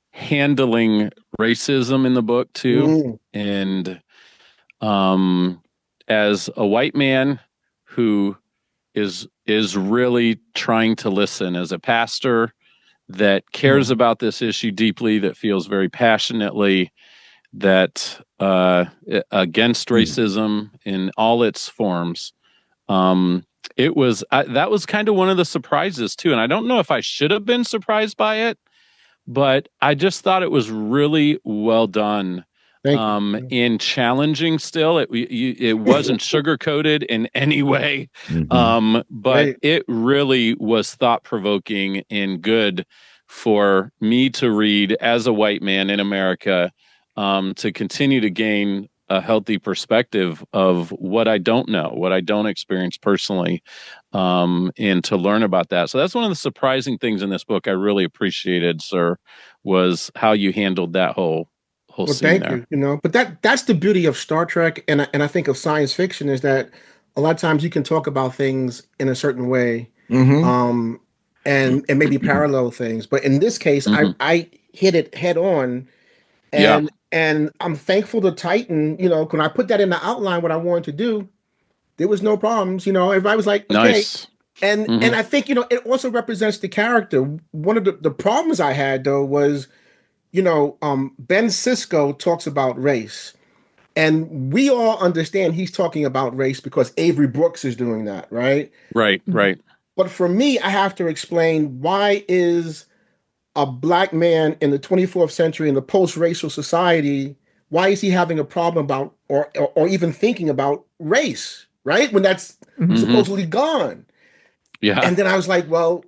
S1: handling racism in the book too. And as a white man who is really trying to listen, as a pastor that cares about this issue deeply, that feels very passionately that against racism in all its forms, that was kind of one of the surprises too. And I don't know if I should have been surprised by it, but I just thought it was really well done. In challenging still. It wasn't sugar-coated in any way, but it really was thought-provoking and good for me to read as a white man in America, to continue to gain a healthy perspective of what I don't know, what I don't experience personally, and to learn about that. So that's one of the surprising things in this book I really appreciated, sir, was how you handled that whole scene
S3: thank
S1: there.
S3: you. You know, but that's the beauty of Star Trek, and I think of science fiction, is that a lot of times you can talk about things in a certain way, and maybe parallel things. But in this case, I hit it head on, and I'm thankful to Titan. You know, when I put that in the outline, what I wanted to do, there was no problems. You know, everybody was like, okay.
S1: Nice.
S3: And I think, you know, it also represents the character. One of the problems I had though was, you know, Ben Sisko talks about race, and we all understand he's talking about race because Avery Brooks is doing that, right?
S1: Right.
S3: But for me, I have to explain, why is a black man in the 24th century in the post-racial society, why is he having a problem about or even thinking about race, right? When that's supposedly gone. Yeah. And then I was like, well,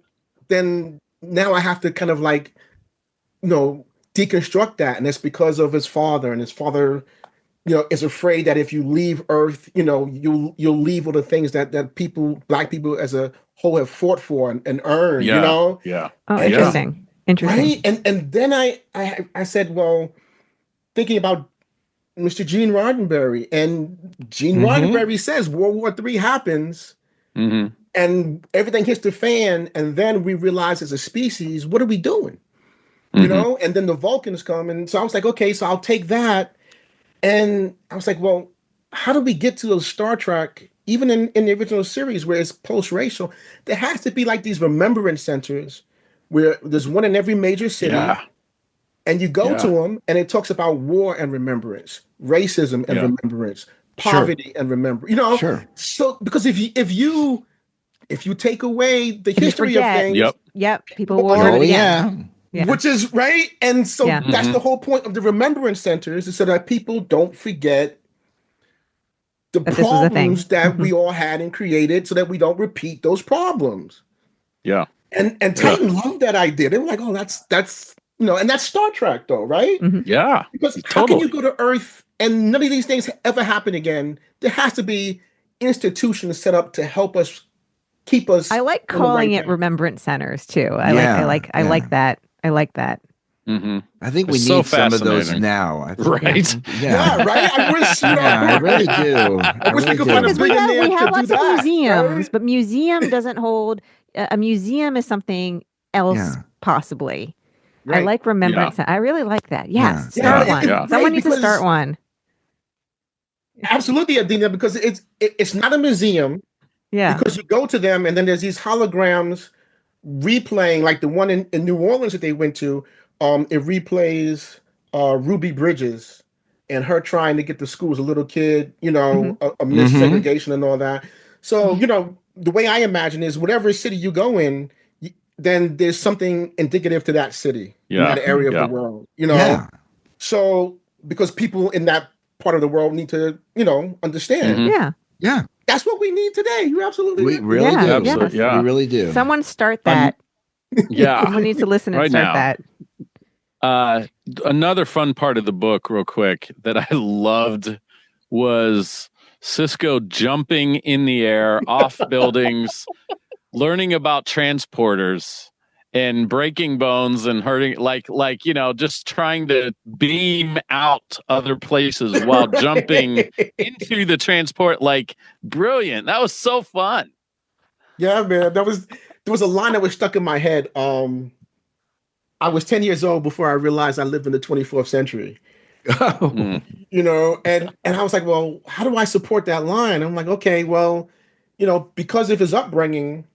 S3: then now I have to kind of like, you know, deconstruct that. And it's because of his father, and his father, you know, is afraid that if you leave Earth, you know, you'll leave all the things that black people as a whole have fought for and earned, you know?
S1: Yeah.
S4: Oh, interesting.
S3: Right? And then I said, well, thinking about Mr. Gene Roddenberry, and Gene Roddenberry says World War III happens, and everything hits the fan, and then we realize as a species, what are we doing? You know? And then the Vulcans come, and so I was like, okay, so I'll take that. And I was like, well, how do we get to those Star Trek, even in the original series where it's post-racial? There has to be like these remembrance centers where there's one in every major city. Yeah. And you go to them, and it talks about war and remembrance, racism and remembrance, poverty and remembrance. You know, so because if you take away the history of things,
S4: people will
S3: which is right, and so that's the whole point of the remembrance centers, is so that people don't forget the problems that we all had and created, so that we don't repeat those problems.
S1: Yeah.
S3: And Titan loved that idea. They were like, "Oh, that's And that's Star Trek, though, right?
S4: Mhm.
S1: Yeah.
S3: Because how can you go to Earth and none of these things ever happen again? There has to be institutions set up to help us, keep us.
S4: I like
S3: on the
S4: calling
S3: right
S4: it
S3: path.
S4: remembrance centers too. I
S2: Yeah,
S4: like
S2: yeah.
S4: that. I like that.
S1: Mm-hmm.
S2: I think we
S1: It's so
S2: need some of those
S1: fascinating.
S2: now. I think,
S1: Right.
S3: Yeah, right. I wish,
S2: Yeah, I really do.
S3: I wish we could find a
S4: Because we
S3: billionaire
S4: have
S3: to do
S4: lots of
S3: that.
S4: museums,
S3: right?
S4: but museum doesn't hold. A museum is something else,
S2: Yeah.
S4: possibly. I
S3: Right.
S4: like remembrance. I really like that. Yes,
S2: Yeah.
S4: start
S3: Yeah,
S4: one.
S1: yeah.
S4: Someone
S3: Right,
S4: needs to
S3: because-
S4: start one.
S3: Absolutely, Adina, because it's not a museum.
S4: Yeah.
S3: Because you go to them and then there's these holograms replaying, like the one in New Orleans that they went to. It replays Ruby Bridges and her trying to get to school as a little kid, amidst segregation and all that. So, the way I imagine is whatever city you go in, then there's something indicative to that city in
S1: Yeah.
S3: that area of
S1: Yeah.
S3: the world,
S2: Yeah.
S3: So, because people in that part of the world need to, understand.
S1: Mhm.
S4: Yeah.
S2: Yeah.
S3: That's what we need today. You're absolutely
S2: We
S3: right.
S2: really
S4: Yeah,
S2: do.
S1: Absolutely, yeah.
S2: We really do.
S4: Someone start that.
S1: Yeah.
S4: Someone needs to listen and
S1: Right
S4: start
S1: now.
S4: that.
S1: Another fun part of the book, real quick, that I loved was Sisko jumping in the air off buildings, learning about transporters and breaking bones and hurting, just trying to beam out other places while jumping into the transport. Brilliant. That was so fun.
S3: Yeah, man. There was a line that was stuck in my head. I was 10 years old before I realized I lived in the 24th century.
S1: Mm.
S3: And I was like, well, how do I support that line? I'm like, okay, well, because of his upbringing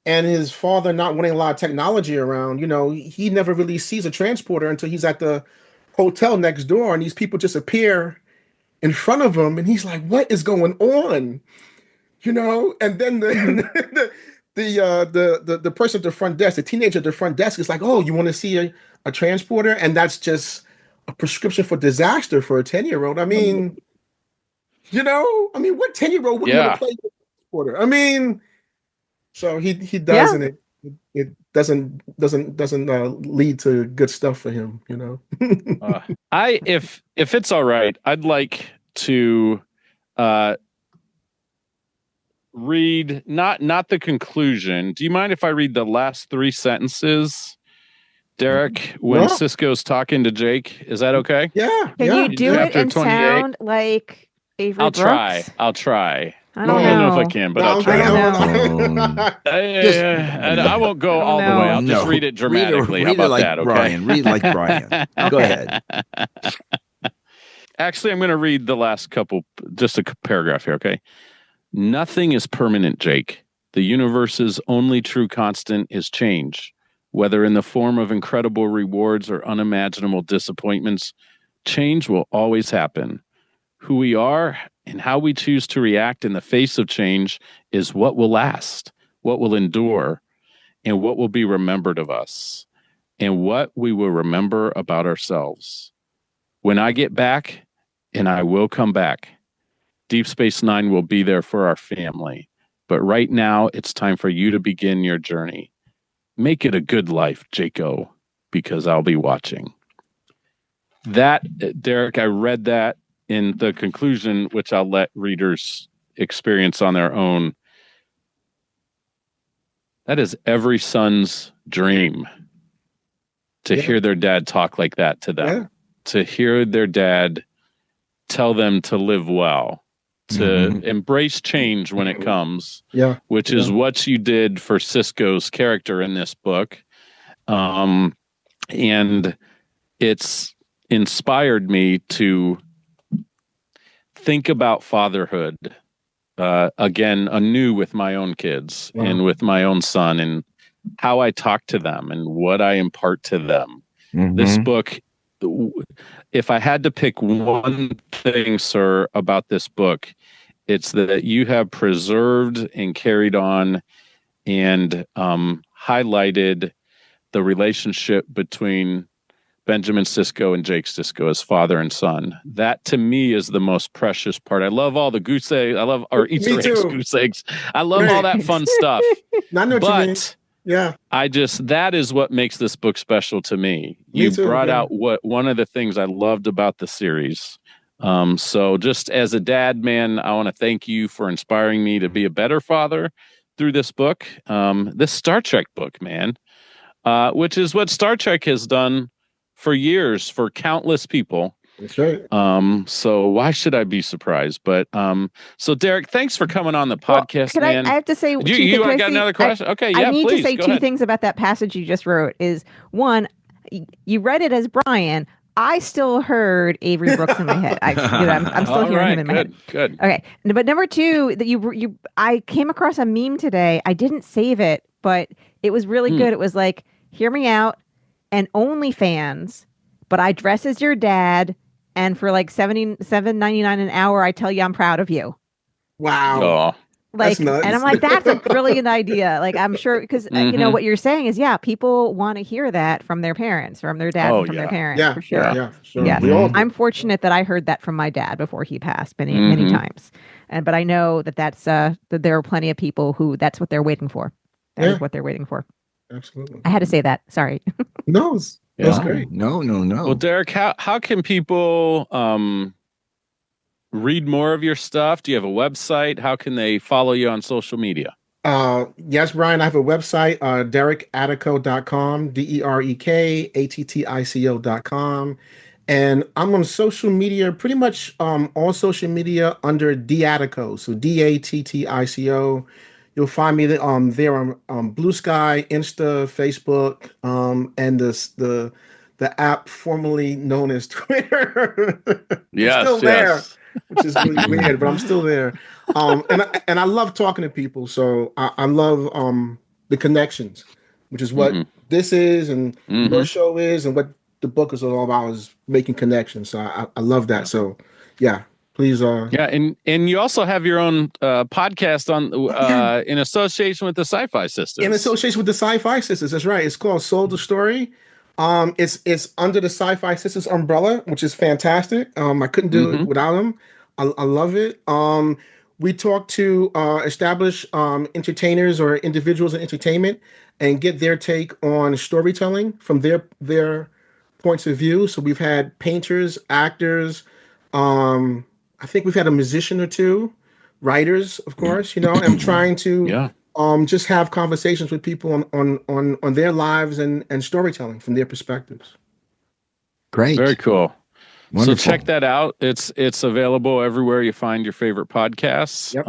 S3: and his father not wanting a lot of technology around, he never really sees a transporter until he's at the hotel next door and these people just appear in front of him and he's like, what is going on? And then the person at the front desk, the teenager at the front desk is like, oh, you want to see a transporter? And that's just a prescription for disaster for a 10-year-old. I mean, what 10-year-old wouldn't want to play with a transporter? So he does, and it doesn't lead to good stuff for him,
S1: If it's all right, I'd like to read not the conclusion. Do you mind if I read the last 3 sentences, Derek, when
S3: Yeah.
S1: Sisko's talking to Jake? Is that okay?
S3: Yeah.
S4: Can you do it
S1: Chapter
S4: and
S1: 28.
S4: sound like Avery
S1: I'll
S4: Brooks?
S1: try.
S4: I don't
S1: I
S4: know.
S1: don't know if I can, but I'll try. And I won't go all the way. I'll just read it dramatically.
S2: Read
S1: How
S2: it
S1: about
S2: like
S1: that? Okay.
S2: Brian. Read like Brian. Go ahead.
S1: Actually, I'm going to read the last couple, just a paragraph here, okay? Nothing is permanent, Jake. The universe's only true constant is change. Whether in the form of incredible rewards or unimaginable disappointments, change will always happen. Who we are and how we choose to react in the face of change is what will last, what will endure, and what will be remembered of us, and what we will remember about ourselves. When I get back, and I will come back, Deep Space Nine will be there for our family. But right now, it's time for you to begin your journey. Make it a good life, Jaco, because I'll be watching. That, Derek, I read that in the conclusion, which I'll let readers experience on their own. That is every son's dream, to hear their dad talk like that to them, to hear their dad tell them to live well, to embrace change when it comes, which is what you did for Sisko's character in this book. And it's inspired me to think about fatherhood again, anew with my own kids and with my own son, and how I talk to them and what I impart to them. This book, if I had to pick one thing, sir, about this book, it's that you have preserved and carried on and highlighted the relationship between Benjamin Sisko and Jake Sisko as father and son. That to me is the most precious part. I love all the goose eggs. I love our Easter eggs, goose eggs. I love all that fun stuff.
S3: I know what you mean. Yeah.
S1: That is what makes this book special to me. You brought out one of the things I loved about the series. So just as a dad, man, I want to thank you for inspiring me to be a better father through this book. This Star Trek book, man, which is what Star Trek has done for years for countless people.
S3: That's right.
S1: So why should I be surprised? But so Derek, thanks for coming on the podcast, man.
S4: I have to say,
S1: you got another question? Okay, yeah,
S4: I need
S1: please,
S4: to say
S1: go
S4: two
S1: ahead.
S4: things about that passage you just wrote. Is one, you read it as Brian. I still heard Avery Brooks in my head. I'm still hearing him in my head.
S1: Good.
S4: Okay, but number two, that I came across a meme today. I didn't save it, but it was really good. It was like, hear me out, and OnlyFans, but I dress as your dad. And for like $77.99 an hour, I tell you I'm proud of you.
S3: Wow.
S1: Oh.
S3: Like, that's nuts.
S4: And I'm like, that's a brilliant idea. Like, I'm sure, because you know what you're saying is, people want to hear that from their parents, from their dad, and from their parents, for sure.
S3: Yeah, sure.
S4: Yes. I'm fortunate that I heard that from my dad before he passed many times. But I know that that there are plenty of people who that's what they're waiting for. That is what they're waiting for.
S3: Absolutely.
S4: I had to say that. Sorry.
S3: No, that's great.
S2: No.
S1: Well, Derek, how can people read more of your stuff? Do you have a website? How can they follow you on social media?
S3: Yes, Brian, I have a website, derekattico.com, DEREKATTICO.com. And I'm on social media, pretty much all social media under Attico. So DATTICO. You'll find me there on Blue Sky, Insta, Facebook, and the app formerly known as Twitter.
S1: Yes,
S3: still there, which is really weird, but I'm still there. And I love talking to people, so I love the connections, which is what this is, and your show is, and what the book is all about, is making connections. So I love that. So yeah. Please.
S1: And you also have your own podcast on in association with the Sci-Fi Sisters.
S3: In association with the Sci-Fi Sisters, that's right. It's called Soul the Story. It's under the Sci-Fi Sisters umbrella, which is fantastic. I couldn't do it without them. I love it. We talk to established entertainers or individuals in entertainment and get their take on storytelling from their points of view. So we've had painters, actors. I think we've had a musician or two, writers, of course, and I'm trying to just have conversations with people on their lives and storytelling from their perspectives.
S2: Great.
S1: Very cool.
S2: Wonderful.
S1: So check that out. It's available everywhere you find your favorite podcasts.
S3: Yep.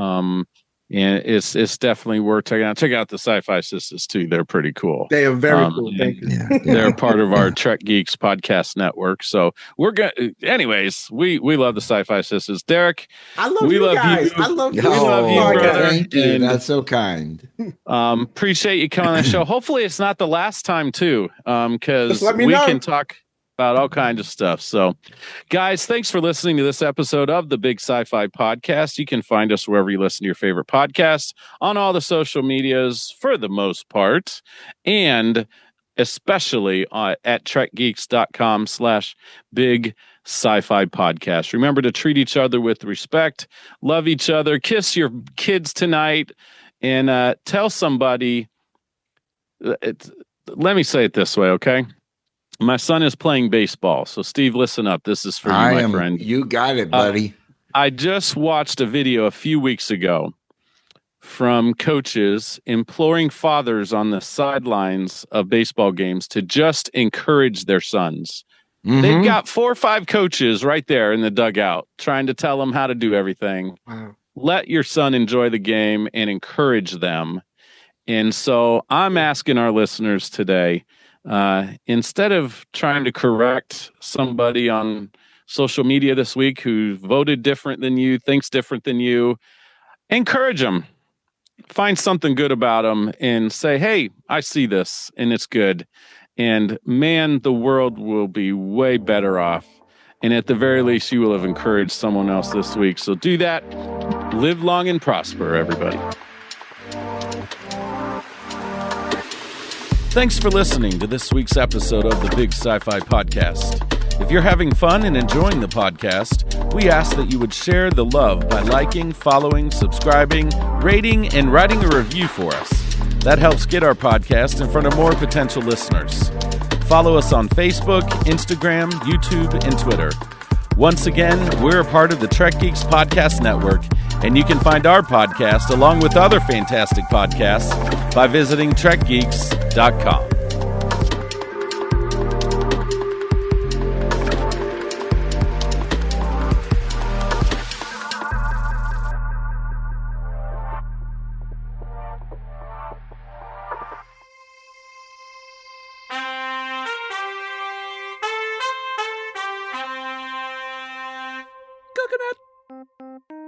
S1: And it's definitely worth checking out. Check out the Sci-Fi Sisters too. They're pretty cool.
S3: They are very cool. Thank you.
S2: Yeah.
S1: They're part of our Trek Geeks podcast network. So anyways, we love the Sci-Fi Sisters. Derek,
S3: I love you guys. I love you.
S1: We love you, brother.
S2: Thank you.
S1: And,
S2: that's so kind.
S1: appreciate you coming on the show. Hopefully it's not the last time too. Because we
S3: know.
S1: can talk about all kinds of stuff. So, guys, thanks for listening to this episode of the Big Sci-Fi Podcast. You can find us wherever you listen to your favorite podcasts, on all the social medias for the most part, and especially at trekgeeks.com/big sci-fi podcast. Remember to treat each other with respect, love each other, kiss your kids tonight, and tell somebody. Let me say it this way, okay? My son is playing baseball. So, Steve, listen up. This is for you, my friend.
S2: You got it, buddy.
S1: I just watched a video a few weeks ago from coaches imploring fathers on the sidelines of baseball games to just encourage their sons. They've got 4 or 5 coaches right there in the dugout trying to tell them how to do everything.
S3: Wow.
S1: Let your son enjoy the game and encourage them. And so I'm asking our listeners today, instead of trying to correct somebody on social media this week who voted different than you, thinks different than you, encourage them. Find something good about them and say, hey, I see this and it's good. And man, the world will be way better off. And at the very least, you will have encouraged someone else this week. So do that. Live long and prosper, everybody. Thanks for listening to this week's episode of the Big Sci-Fi Podcast. If you're having fun and enjoying the podcast, we ask that you would share the love by liking, following, subscribing, rating, and writing a review for us. That helps get our podcast in front of more potential listeners. Follow us on Facebook, Instagram, YouTube, and Twitter. Once again, we're a part of the Trek Geeks Podcast Network, and you can find our podcast along with other fantastic podcasts by visiting trekgeeks.com.
S5: Coconut.